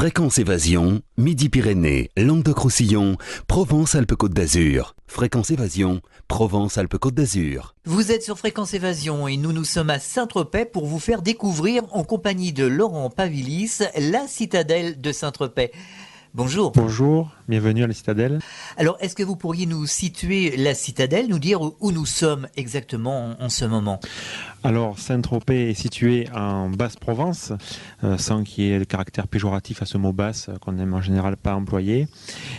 Fréquence Évasion, Midi-Pyrénées, Languedoc-Roussillon, Provence-Alpes-Côte d'Azur. Fréquence Évasion, Provence-Alpes-Côte d'Azur. Vous êtes sur Fréquence Évasion et nous sommes à Saint-Tropez pour vous faire découvrir, en compagnie de Laurent Pavilis, la citadelle de Saint-Tropez. Bonjour. Bonjour, bienvenue à la citadelle. Alors, est-ce que vous pourriez nous situer la citadelle, nous dire où nous sommes exactement en ce moment ? Alors, Saint-Tropez est situé en Basse-Provence, sans qu'il y ait le caractère péjoratif à ce mot basse qu'on n'aime en général pas employer.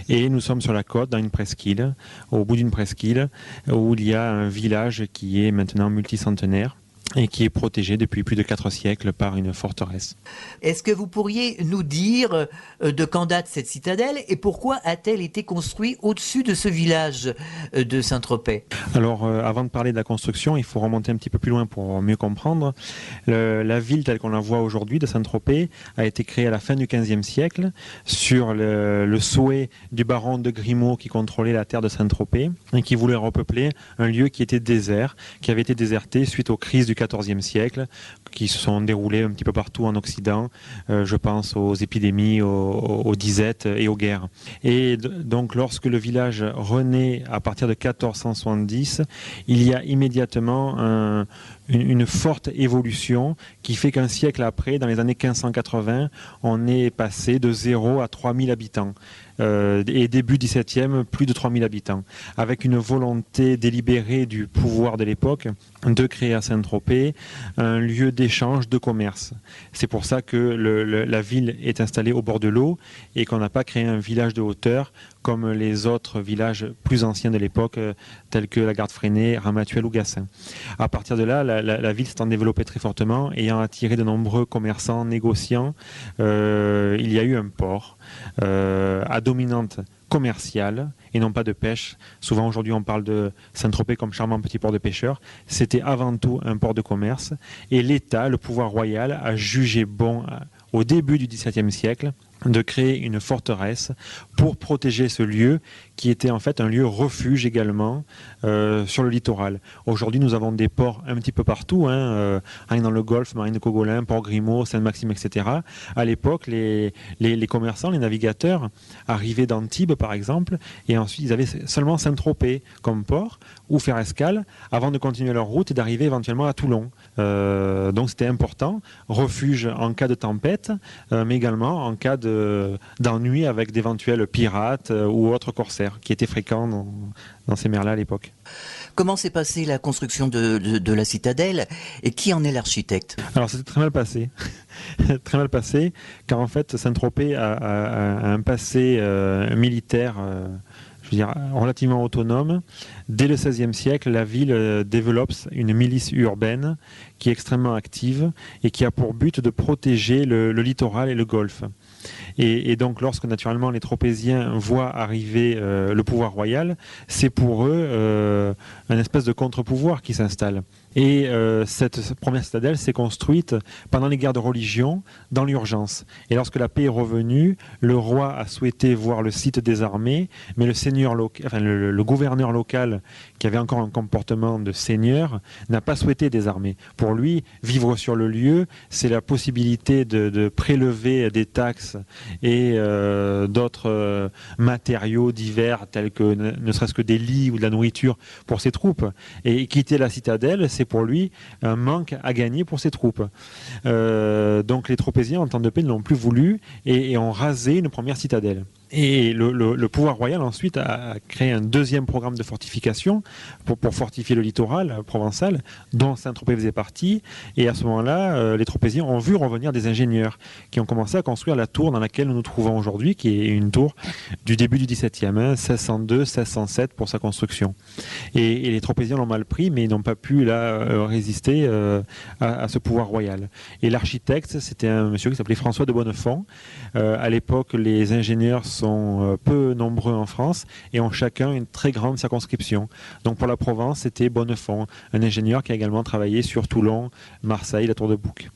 Et nous sommes sur la côte, dans une presqu'île, au bout d'une presqu'île, où il y a un village qui est maintenant multicentenaire et qui est protégé depuis plus de 4 siècles par une forteresse. Est-ce que vous pourriez nous dire de quand date cette citadelle et pourquoi a-t-elle été construite au-dessus de ce village de Saint-Tropez ? Alors, avant de parler de la construction, il faut remonter un petit peu plus loin pour mieux comprendre. La ville telle qu'on la voit aujourd'hui de Saint-Tropez a été créée à la fin du XVe siècle sur le souhait du baron de Grimaud qui contrôlait la terre de Saint-Tropez et qui voulait repeupler un lieu qui était désert, qui avait été déserté suite aux crises du XIVe siècle, qui se sont déroulées un petit peu partout en Occident. Je pense aux épidémies, aux disettes et aux guerres. Et donc, lorsque le village renaît à partir de 1470, il y a immédiatement une forte évolution qui fait qu'un siècle après, dans les années 1580, on est passé de 0 à 3000 habitants. Et début 17e, plus de 3000 habitants, avec une volonté délibérée du pouvoir de l'époque de créer à Saint-Tropez un lieu d'échange, de commerce. C'est pour ça que la ville est installée au bord de l'eau et qu'on n'a pas créé un village de hauteur comme les autres villages plus anciens de l'époque, tels que la Garde-Freinet, Ramatuelle ou Gassin. À partir de là, la ville s'est développée très fortement, ayant attiré de nombreux commerçants, négociants. Il y a eu un port à dominante commerciale et non pas de pêche. Souvent aujourd'hui on parle de Saint-Tropez comme charmant petit port de pêcheurs. C'était avant tout un port de commerce et l'État, le pouvoir royal, a jugé bon au début du XVIIe siècle de créer une forteresse pour protéger ce lieu qui était en fait un lieu refuge également sur le littoral. Aujourd'hui, nous avons des ports un petit peu partout, rien dans le Golfe, Marine de Cogolin, Port-Grimaud, Saint-Maxime, etc. À l'époque, les commerçants, les navigateurs arrivaient d'Antibes, par exemple, et ensuite ils avaient seulement Saint-Tropez comme port ou faire escale avant de continuer leur route et d'arriver éventuellement à Toulon. Donc c'était important, refuge en cas de tempête, mais également en cas d'ennui avec d'éventuels pirates ou autres corsaires qui étaient fréquents dans ces mers-là à l'époque. Comment s'est passée la construction de la citadelle et qui en est l'architecte ? Alors c'était très mal passé. Très mal passé, car en fait Saint-Tropez a un passé militaire relativement autonome. Dès le XVIe siècle, la ville développe une milice urbaine qui est extrêmement active et qui a pour but de protéger le littoral et le golfe. Et donc lorsque naturellement les Tropéziens voient arriver le pouvoir royal, c'est pour eux un espèce de contre-pouvoir qui s'installe. Et cette première citadelle s'est construite pendant les guerres de religion, dans l'urgence. Et lorsque la paix est revenue, le roi a souhaité voir le site désarmé, mais le gouverneur local, qui avait encore un comportement de seigneur, n'a pas souhaité désarmer. Pour lui, vivre sur le lieu, c'est la possibilité de prélever des taxes et d'autres matériaux divers, tels que ne serait-ce que des lits ou de la nourriture pour ses troupes. Et quitter la citadelle, c'est pour lui un manque à gagner pour ses troupes. Donc les Tropéziens, en temps de paix, ne l'ont plus voulu et ont rasé une première citadelle. Et le pouvoir royal ensuite a créé un deuxième programme de fortification pour fortifier le littoral provençal, dont Saint-Tropez faisait partie. Et à ce moment-là, les Tropéziens ont vu revenir des ingénieurs qui ont commencé à construire la tour dans laquelle nous nous trouvons aujourd'hui, qui est une tour du début du XVIIe, 1602, 1607 pour sa construction. Et les Tropéziens l'ont mal pris, mais ils n'ont pas pu résister à ce pouvoir royal. Et l'architecte, c'était un monsieur qui s'appelait François de Bonnefond. À l'époque, les ingénieurs sont peu nombreux en France et ont chacun une très grande circonscription. Donc pour la Provence, c'était Bonnefond, un ingénieur qui a également travaillé sur Toulon, Marseille, la Tour de Bouc.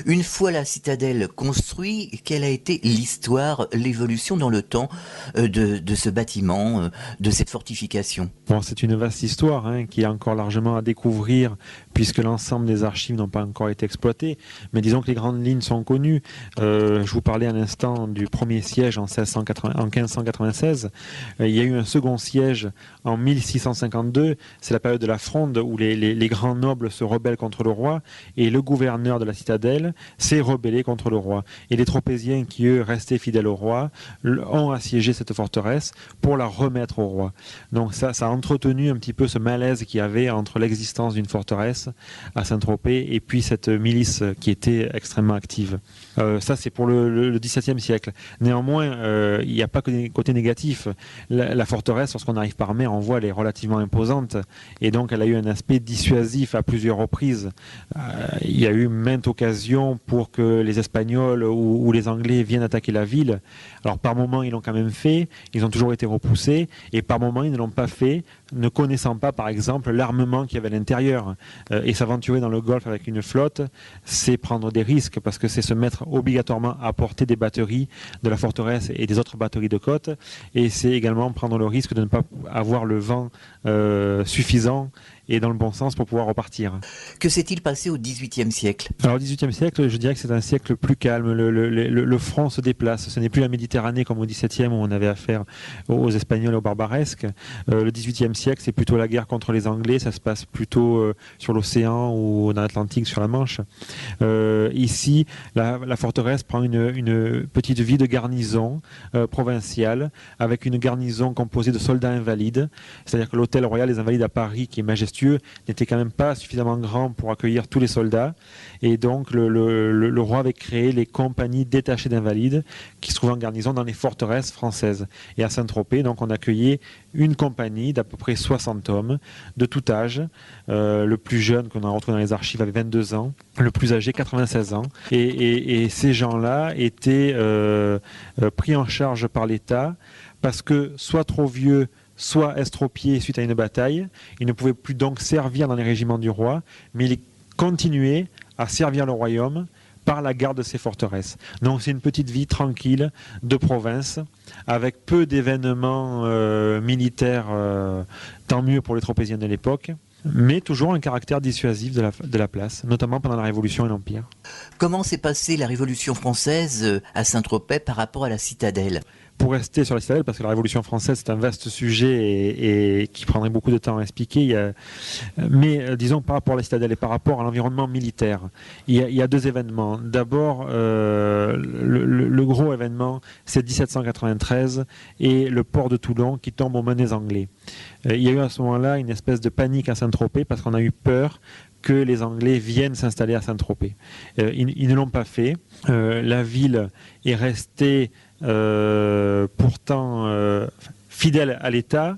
Une fois la citadelle construite, quelle a été l'histoire, l'évolution dans le temps de ce bâtiment, de cette fortification? Bon, c'est une vaste histoire qui est encore largement à découvrir puisque l'ensemble des archives n'ont pas encore été exploitées. Mais disons que les grandes lignes sont connues. Je vous parlais un instant du premier siège en 1596. Il y a eu un second siège en 1652. C'est la période de la Fronde où les grands nobles se rebellent contre le roi et le gouverneur de la citadelle s'est rebellé contre le roi. Et les Tropéziens qui, eux, restaient fidèles au roi, ont assiégé cette forteresse pour la remettre au roi. Donc ça a entretenu un petit peu ce malaise qu'il y avait entre l'existence d'une forteresse à Saint-Tropez et puis cette milice qui était extrêmement active. Ça, c'est pour le XVIIe siècle. Néanmoins, il n'y a pas que des côtés négatifs. La forteresse, lorsqu'on arrive par mer, on voit, elle est relativement imposante et donc elle a eu un aspect dissuasif à plusieurs reprises. Il y a eu maintes occasions pour que les Espagnols ou les Anglais viennent attaquer la ville. Alors par moments, ils l'ont quand même fait, ils ont toujours été repoussés et par moments, ils ne l'ont pas fait, ne connaissant pas, par exemple, l'armement qu'il y avait à l'intérieur. Et s'aventurer dans le Golfe avec une flotte, c'est prendre des risques parce que c'est se mettre obligatoirement à porter des batteries de la forteresse et des autres batteries de côte. Et c'est également prendre le risque de ne pas avoir le vent suffisant et dans le bon sens pour pouvoir repartir. Que s'est-il passé au XVIIIe siècle? Alors au XVIIIe siècle, je dirais que c'est un siècle plus calme. Le front se déplace. Ce n'est plus la Méditerranée comme au XVIIe où on avait affaire aux Espagnols et aux barbaresques. Le XVIIIe siècle, c'est plutôt la guerre contre les Anglais. Ça se passe plutôt sur l'océan ou dans l'Atlantique, sur la Manche. Ici, la forteresse prend une petite vie de garnison provinciale avec une garnison composée de soldats invalides. C'est-à-dire que l'hôtel royal des Invalides à Paris, qui est majestueux, n'était quand même pas suffisamment grand pour accueillir tous les soldats. Et donc le roi avait créé les compagnies détachées d'invalides qui se trouvaient en garnison dans les forteresses françaises. Et à Saint-Tropez, donc, on accueillait une compagnie d'à peu près 60 hommes de tout âge. Le plus jeune qu'on a retrouvé dans les archives avait 22 ans, le plus âgé 96 ans. Et ces gens-là étaient pris en charge par l'État parce que soit trop vieux, soit estropiés suite à une bataille. Ils ne pouvaient plus donc servir dans les régiments du roi, mais ils continuaient à servir le royaume par la garde de ces forteresses. Donc c'est une petite vie tranquille de province, avec peu d'événements militaires, tant mieux pour les Tropéziens de l'époque, mais toujours un caractère dissuasif de la place, notamment pendant la Révolution et l'Empire. Comment s'est passée la Révolution française à Saint-Tropez par rapport à la citadelle? Pour rester sur la citadelle, parce que la Révolution française c'est un vaste sujet et qui prendrait beaucoup de temps à expliquer, mais disons par rapport à la citadelle et par rapport à l'environnement militaire, il y a deux événements. D'abord, le gros événement, c'est 1793 et le port de Toulon qui tombe aux mains des Anglais. Il y a eu à ce moment-là une espèce de panique à Saint-Tropez parce qu'on a eu peur que les Anglais viennent s'installer à Saint-Tropez. Ils ne l'ont pas fait. La ville est restée pourtant fidèle à l'État,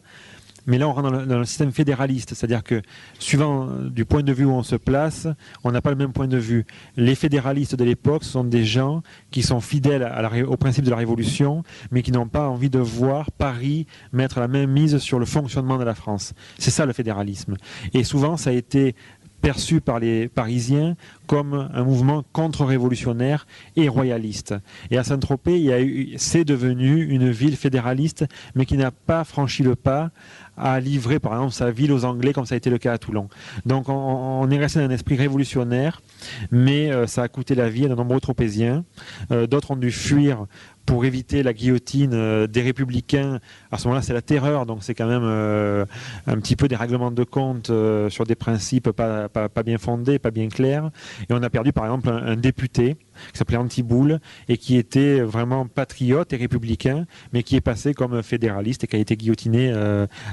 mais là on rentre dans le système fédéraliste, c'est-à-dire que suivant du point de vue où on se place, on n'a pas le même point de vue. Les fédéralistes de l'époque sont des gens qui sont fidèles au principe de la Révolution, mais qui n'ont pas envie de voir Paris mettre la main mise sur le fonctionnement de la France. C'est ça le fédéralisme. Et souvent ça a été perçu par les Parisiens comme un mouvement contre-révolutionnaire et royaliste. Et à Saint-Tropez, c'est devenu une ville fédéraliste, mais qui n'a pas franchi le pas à livrer, par exemple, sa ville aux Anglais, comme ça a été le cas à Toulon. Donc on est resté dans un esprit révolutionnaire, mais ça a coûté la vie à de nombreux Tropéziens. D'autres ont dû fuir pour éviter la guillotine des républicains. À ce moment-là, c'est la terreur, donc c'est quand même un petit peu des règlements de compte sur des principes pas bien fondés, pas bien clairs. Et on a perdu, par exemple, un député qui s'appelait Antiboul et qui était vraiment patriote et républicain, mais qui est passé comme fédéraliste et qui a été guillotiné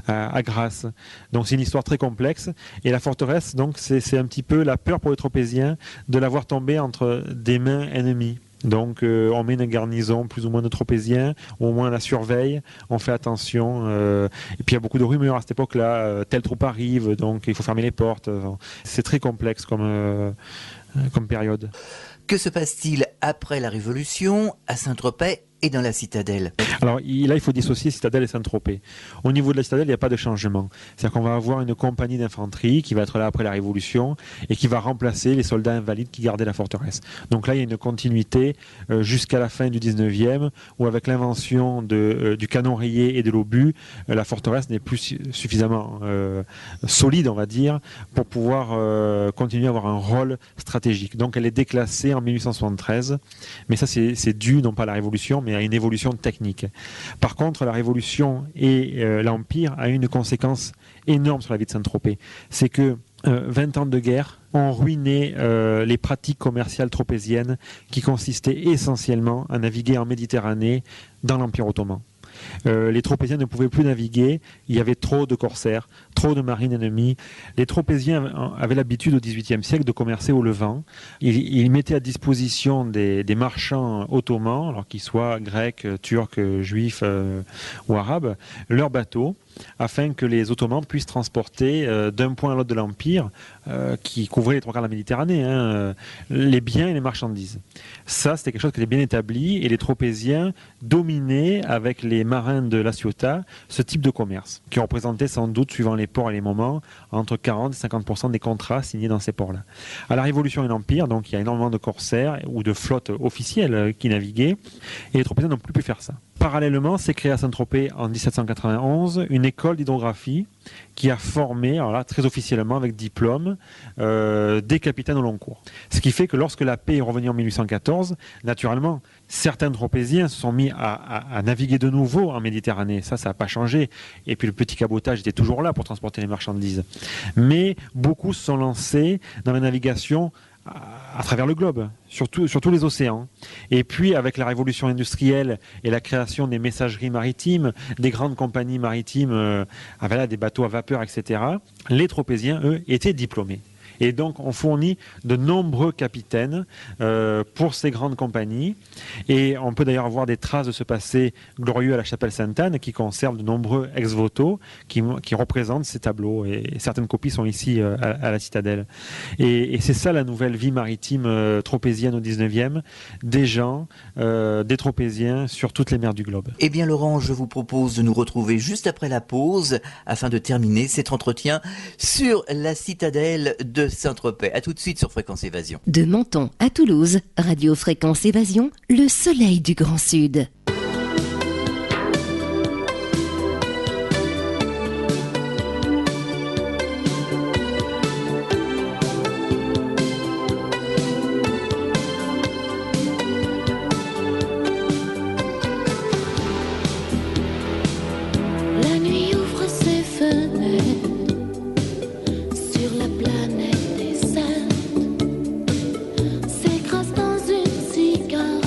à Grasse. Donc c'est une histoire très complexe. Et la forteresse, donc, c'est un petit peu la peur pour les Tropéziens de la voir tomber entre des mains ennemies. Donc on met une garnison plus ou moins de Tropéziens, au moins la surveille, on fait attention. Et puis il y a beaucoup de rumeurs à cette époque-là, telle troupe arrive, donc il faut fermer les portes. C'est très complexe comme période. Que se passe-t-il après la Révolution à Saint-Tropez et dans la citadelle? Alors là, il faut dissocier Citadelle et Saint-Tropez. Au niveau de la Citadelle, il n'y a pas de changement. C'est-à-dire qu'on va avoir une compagnie d'infanterie qui va être là après la Révolution et qui va remplacer les soldats invalides qui gardaient la forteresse. Donc là, il y a une continuité jusqu'à la fin du 19e, où avec l'invention du canon rayé et de l'obus, la forteresse n'est plus suffisamment solide, on va dire, pour pouvoir continuer à avoir un rôle stratégique. Donc elle est déclassée en 1873, mais ça c'est dû non pas à la Révolution, mais à une évolution technique. Par contre, la Révolution et l'Empire a eu une conséquence énorme sur la vie de Saint-Tropez. C'est que 20 ans de guerre ont ruiné les pratiques commerciales tropéziennes qui consistaient essentiellement à naviguer en Méditerranée dans l'Empire ottoman. Les Tropéziens ne pouvaient plus naviguer, il y avait trop de corsaires, trop de marines ennemies. Les Tropéziens avaient l'habitude au XVIIIe siècle de commercer au Levant. Ils mettaient à disposition des marchands ottomans, alors qu'ils soient grecs, turcs, juifs ou arabes, leurs bateaux, afin que les Ottomans puissent transporter d'un point à l'autre de l'Empire, qui couvrait les trois quarts de la Méditerranée, les biens et les marchandises. Ça, c'était quelque chose qui était bien établi, et les Tropéziens dominaient, avec les marins de La Ciotat, ce type de commerce, qui représentait sans doute, suivant les ports et les moments, entre 40 et 50% des contrats signés dans ces ports-là. À la Révolution et l'Empire, donc, il y a énormément de corsaires ou de flottes officielles qui naviguaient, et les Tropéziens n'ont plus pu faire ça. Parallèlement, s'est créée à Saint-Tropez en 1791 une école d'hydrographie qui a formé, alors là, très officiellement avec diplôme, des capitaines au long cours. Ce qui fait que lorsque la paix est revenue en 1814, naturellement, certains Tropéziens se sont mis à naviguer de nouveau en Méditerranée. Ça n'a pas changé. Et puis le petit cabotage était toujours là pour transporter les marchandises. Mais beaucoup se sont lancés dans la navigation à travers le globe, sur tous les océans. Et puis, avec la révolution industrielle et la création des messageries maritimes, des grandes compagnies maritimes, avec des bateaux à vapeur, etc., les Tropéziens, eux, étaient diplômés. Et donc, on fournit de nombreux capitaines pour ces grandes compagnies. Et on peut d'ailleurs voir des traces de ce passé glorieux à la chapelle Sainte-Anne qui conserve de nombreux ex-voto qui représentent ces tableaux. Et certaines copies sont ici à la citadelle. Et c'est ça la nouvelle vie maritime tropézienne au 19e. Des gens, des Tropéziens sur toutes les mers du globe. Eh bien Laurent, je vous propose de nous retrouver juste après la pause afin de terminer cet entretien sur la citadelle de Saint-Tropez. À tout de suite sur Fréquence Évasion. De Menton à Toulouse, Radio Fréquence Évasion, le soleil du Grand Sud. S'écrase dans une cigarette.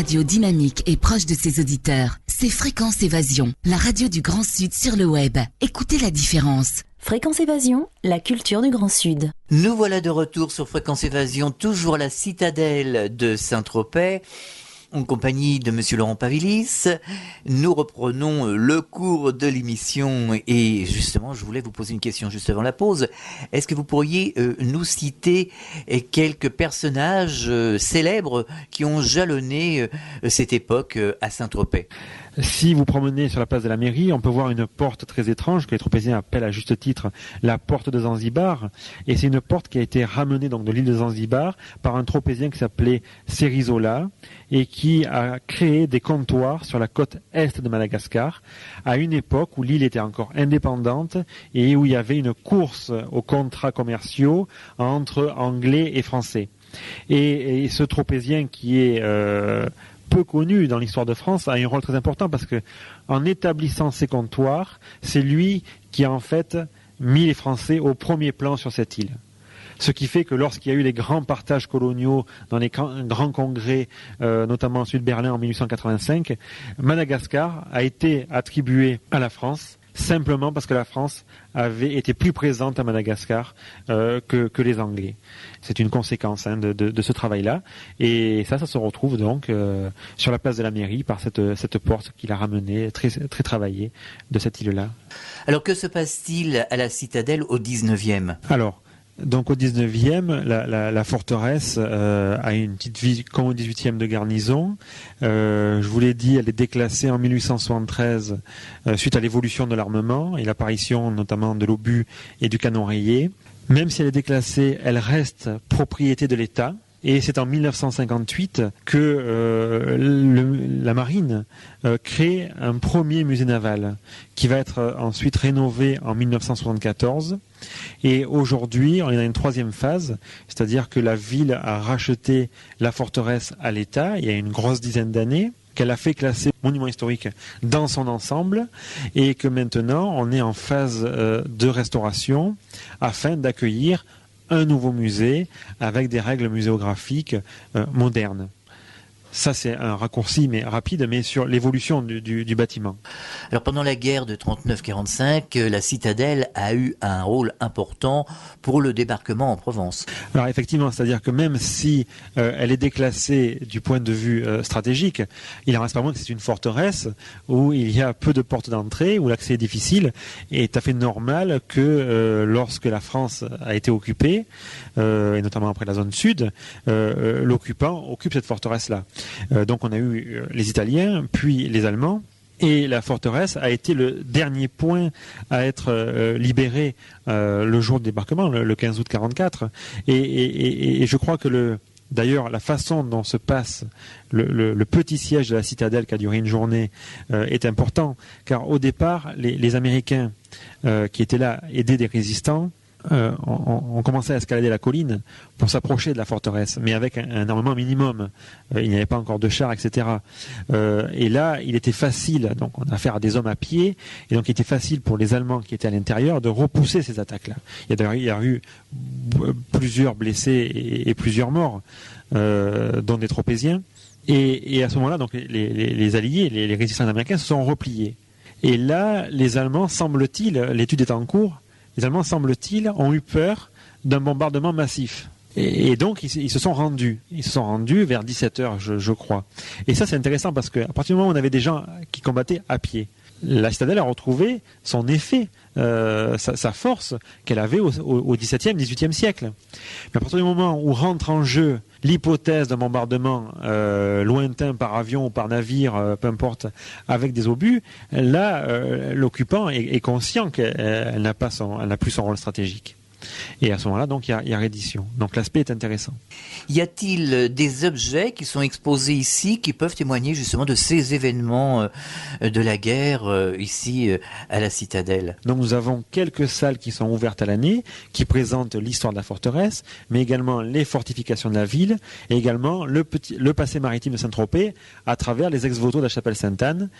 radio dynamique et proche de ses auditeurs. C'est Fréquence Évasion, la radio du Grand Sud sur le web. Écoutez la différence. Fréquence Évasion, la culture du Grand Sud. Nous voilà de retour sur Fréquence Évasion, toujours à la citadelle de Saint-Tropez, en compagnie de Monsieur Laurent Pavilis. Nous reprenons le cours de l'émission et justement, je voulais vous poser une question juste avant la pause. Est-ce que vous pourriez nous citer quelques personnages célèbres qui ont jalonné cette époque à Saint-Tropez ? Si vous promenez sur la place de la mairie, on peut voir une porte très étrange que les Tropéziens appellent à juste titre la porte de Zanzibar. Et c'est une porte qui a été ramenée donc de l'île de Zanzibar par un Tropézien qui s'appelait Serizola et qui a créé des comptoirs sur la côte est de Madagascar à une époque où l'île était encore indépendante et où il y avait une course aux contrats commerciaux entre Anglais et Français. Et ce Tropézien qui est peu connu dans l'histoire de France, a un rôle très important parce que en établissant ces comptoirs, c'est lui qui a en fait mis les Français au premier plan sur cette île. Ce qui fait que lorsqu'il y a eu les grands partages coloniaux dans les grands congrès, notamment celui de Berlin en 1885, Madagascar a été attribué à la France simplement parce que la France avait été plus présente à Madagascar que les Anglais. C'est une conséquence de ce travail-là. Et ça se retrouve donc sur la place de la mairie par cette porte qu'il a ramenée, très, très travaillée, de cette île-là. Alors que se passe-t-il à la citadelle au 19e ? Alors, donc au 19e, la forteresse a une petite vie comme au 18e de garnison. Je vous l'ai dit, elle est déclassée en 1873 suite à l'évolution de l'armement et l'apparition notamment de l'obus et du canon rayé. Même si elle est déclassée, elle reste propriété de l'État. Et c'est en 1958 que la marine crée un premier musée naval qui va être ensuite rénové en 1974. Et aujourd'hui, on est dans une troisième phase, c'est-à-dire que la ville a racheté la forteresse à l'État il y a une grosse dizaine d'années, qu'elle a fait classer monument historique dans son ensemble et que maintenant on est en phase de restauration afin d'accueillir un nouveau musée avec des règles muséographiques modernes. Ça, c'est un raccourci, mais rapide, mais sur l'évolution du bâtiment. Alors, pendant la guerre de 39-45, la citadelle a eu un rôle important pour le débarquement en Provence. Alors, effectivement, c'est-à-dire que même si elle est déclassée du point de vue stratégique, il en reste pas moins que c'est une forteresse où il y a peu de portes d'entrée, où l'accès est difficile, et est tout à fait normal que lorsque la France a été occupée, et notamment après la zone sud, l'occupant occupe cette forteresse-là. Donc on a eu les Italiens, puis les Allemands, et la forteresse a été le dernier point à être libéré le jour du débarquement, le 15 août 1944. Et je crois que d'ailleurs, la façon dont se passe le petit siège de la citadelle qui a duré une journée est important, car au départ, les Américains qui étaient là aidaient des résistants, on commençait à escalader la colline pour s'approcher de la forteresse, mais avec un armement minimum. Il n'y avait pas encore de chars, etc. Et là, il était facile, donc on a affaire à des hommes à pied, et donc il était facile pour les Allemands qui étaient à l'intérieur de repousser ces attaques-là. Il y a eu plusieurs blessés et plusieurs morts, dont des Tropéziens. Et à ce moment-là, donc les Alliés, les résistants américains se sont repliés. Et là, les Allemands, semble-t-il, l'étude est en cours, les Allemands, semble-t-il, ont eu peur d'un bombardement massif. Et donc, ils se sont rendus. Ils se sont rendus vers 17h, je crois. Et ça, c'est intéressant parce qu'à partir du moment où on avait des gens qui combattaient à pied, la citadelle a retrouvé son effet, sa force qu'elle avait au XVIIe, XVIIIe siècle. Mais à partir du moment où rentre en jeu l'hypothèse d'un bombardement lointain par avion ou par navire, peu importe, avec des obus, là, l'occupant est conscient qu'elle n'a plus son rôle stratégique. Et à ce moment-là, donc, il y a reddition. Donc l'aspect est intéressant. Y a-t-il des objets qui sont exposés ici qui peuvent témoigner justement de ces événements de la guerre ici à la citadelle ? Donc nous avons quelques salles qui sont ouvertes à l'année, qui présentent l'histoire de la forteresse, mais également les fortifications de la ville, et également le passé maritime de Saint-Tropez à travers les ex-voto de la chapelle Sainte-Anne,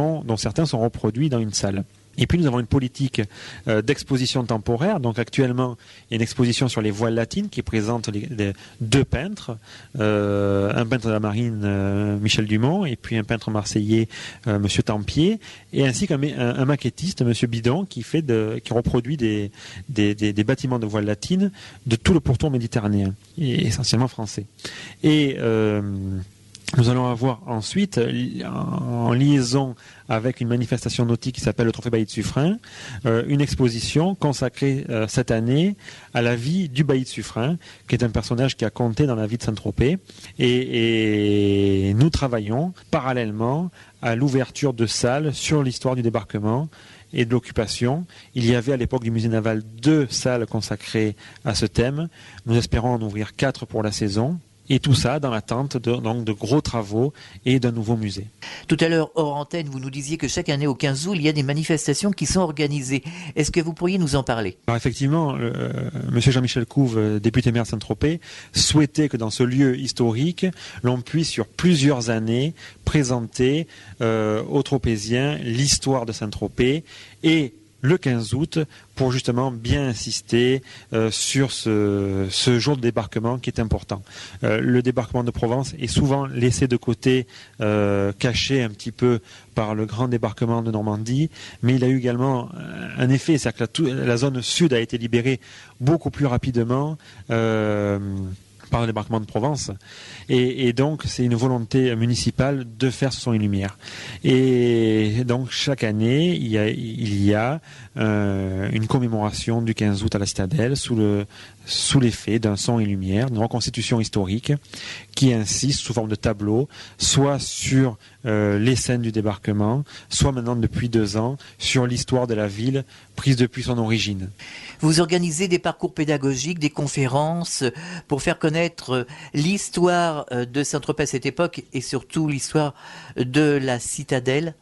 dont certains sont reproduits dans une salle. Et puis nous avons une politique d'exposition temporaire. Donc actuellement, il y a une exposition sur les voiles latines qui présente les deux peintres, un peintre de la marine, Michel Dumont, et puis un peintre marseillais, Monsieur Tempier, et ainsi qu'un maquettiste, Monsieur Bidon, qui reproduit des bâtiments de voiles latines de tout le pourtour méditerranéen, et essentiellement français. Et nous allons avoir ensuite, en liaison avec une manifestation nautique qui s'appelle le Trophée Bailly de Suffren, une exposition consacrée cette année à la vie du Bailly de Suffren, qui est un personnage qui a compté dans la vie de Saint-Tropez. Et nous travaillons parallèlement à l'ouverture de salles sur l'histoire du débarquement et de l'occupation. Il y avait à l'époque du musée naval 2 salles consacrées à ce thème. Nous espérons en ouvrir 4 pour la saison. Et tout ça dans l'attente de gros travaux et d'un nouveau musée. Tout à l'heure, hors antenne, vous nous disiez que chaque année, au 15 août, il y a des manifestations qui sont organisées. Est-ce que vous pourriez nous en parler ? Alors effectivement, Monsieur Jean-Michel Couve, député maire de Saint-Tropez, souhaitait que dans ce lieu historique, l'on puisse sur plusieurs années présenter aux Tropéziens l'histoire de Saint-Tropez et le 15 août pour justement bien insister sur ce jour de débarquement qui est important. Le débarquement de Provence est souvent laissé de côté, caché un petit peu par le grand débarquement de Normandie, mais il a eu également un effet, c'est-à-dire que la zone sud a été libérée beaucoup plus rapidement par le débarquement de Provence. Et donc, c'est une volonté municipale de faire ce son et lumière. Et donc, chaque année, il y a une commémoration du 15 août à la Citadelle sous l'effet d'un son et lumière, une reconstitution historique qui insiste sous forme de tableau, soit sur les scènes du débarquement, soit maintenant depuis 2 ans sur l'histoire de la ville prise depuis son origine. Vous organisez des parcours pédagogiques, des conférences pour faire connaître l'histoire de Saint-Tropez à cette époque et surtout l'histoire de la citadelle.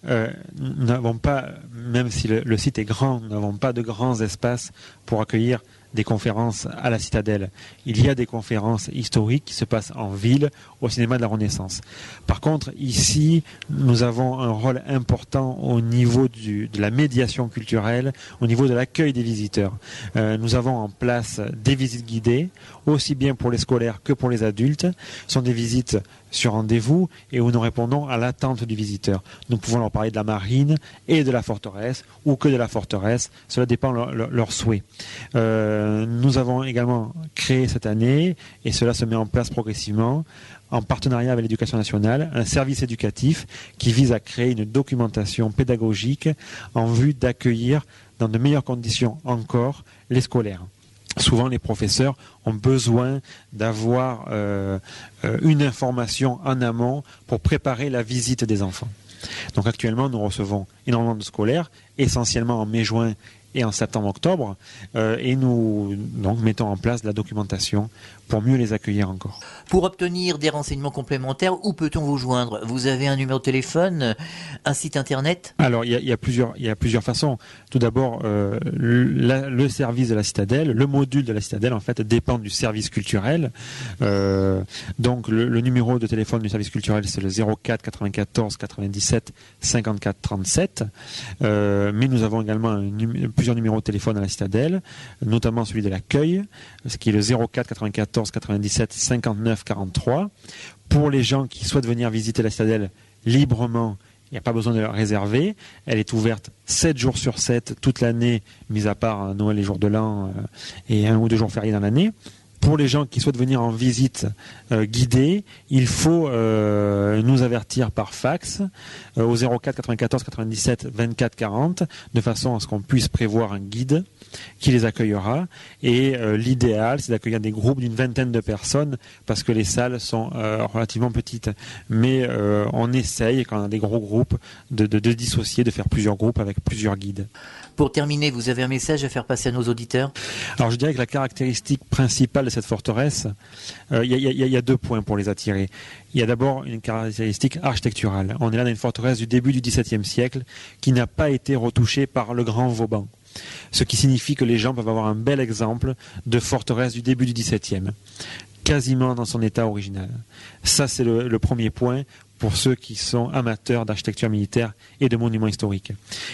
Nous n'avons pas, même si le site est grand, nous n'avons pas de grands espaces pour accueillir des conférences à la Citadelle. Il y a des conférences historiques qui se passent en ville, au cinéma de la Renaissance. Par contre, ici, nous avons un rôle important au niveau de la médiation culturelle, au niveau de l'accueil des visiteurs. Nous avons en place des visites guidées, aussi bien pour les scolaires que pour les adultes. Ce sont des visites sur rendez-vous et où nous répondons à l'attente du visiteur. Nous pouvons leur parler de la marine et de la forteresse, ou que de la forteresse. Cela dépend de leur souhait. Nous avons également créé cette année, et cela se met en place progressivement, en partenariat avec l'Éducation nationale, un service éducatif qui vise à créer une documentation pédagogique en vue d'accueillir dans de meilleures conditions encore les scolaires. Souvent, les professeurs ont besoin d'avoir une information en amont pour préparer la visite des enfants. Donc actuellement, nous recevons énormément de scolaires, essentiellement en mai-juin et en septembre-octobre, et nous donc mettons en place de la documentation pour mieux les accueillir encore. Pour obtenir des renseignements complémentaires, où peut-on vous joindre ? Vous avez un numéro de téléphone, un site internet ? Alors il y a plusieurs façons. Tout d'abord, le service de la Citadelle, le module de la Citadelle en fait dépend du service culturel. Donc le numéro de téléphone du service culturel c'est le 04 94 97 54 37. Mais nous avons également plusieurs numéros de téléphone à la Citadelle, notamment celui de l'accueil, ce qui est le 04 94 97 59 43. Pour les gens qui souhaitent venir visiter la Citadelle librement, il n'y a pas besoin de la réserver. Elle est ouverte 7 jours sur 7 toute l'année, mis à part Noël et jour de l'an et 1 ou 2 jours fériés dans l'année. Pour les gens qui souhaitent venir en visite guidée, il faut nous avertir par fax au 04 94 97 24 40 de façon à ce qu'on puisse prévoir un guide qui les accueillera. Et l'idéal, c'est d'accueillir des groupes d'une 20aine de personnes parce que les salles sont relativement petites. Mais on essaye, quand on a des gros groupes, de dissocier, de faire plusieurs groupes avec plusieurs guides. Pour terminer, vous avez un message à faire passer à nos auditeurs ? Alors je dirais que la caractéristique principale de cette forteresse, il y a 2 points pour les attirer. Il y a d'abord une caractéristique architecturale. On est là dans une forteresse du début du XVIIe siècle qui n'a pas été retouchée par le Grand Vauban. Ce qui signifie que les gens peuvent avoir un bel exemple de forteresse du début du XVIIe, quasiment dans son état original. Ça, c'est le premier point pour ceux qui sont amateurs d'architecture militaire et de monuments historiques.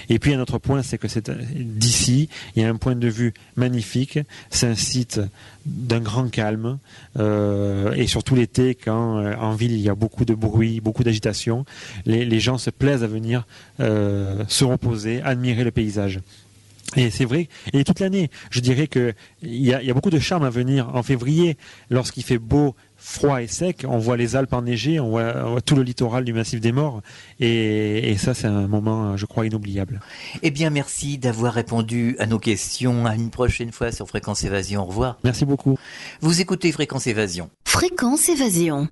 Et puis un autre point, c'est que d'ici, il y a un point de vue magnifique. C'est un site d'un grand calme, et surtout l'été, quand en ville il y a beaucoup de bruit, beaucoup d'agitation, les gens se plaisent à venir se reposer, admirer le paysage. Et c'est vrai, et toute l'année, je dirais qu'il y a beaucoup de charme à venir en février, lorsqu'il fait beau, froid et sec. On voit les Alpes enneigées, on voit tout le littoral du Massif des Morts, et ça c'est un moment, je crois, inoubliable. Eh bien, merci d'avoir répondu à nos questions. À une prochaine fois sur Fréquence Évasion. Au revoir. Merci beaucoup. Vous écoutez Fréquence Évasion. Fréquence Évasion.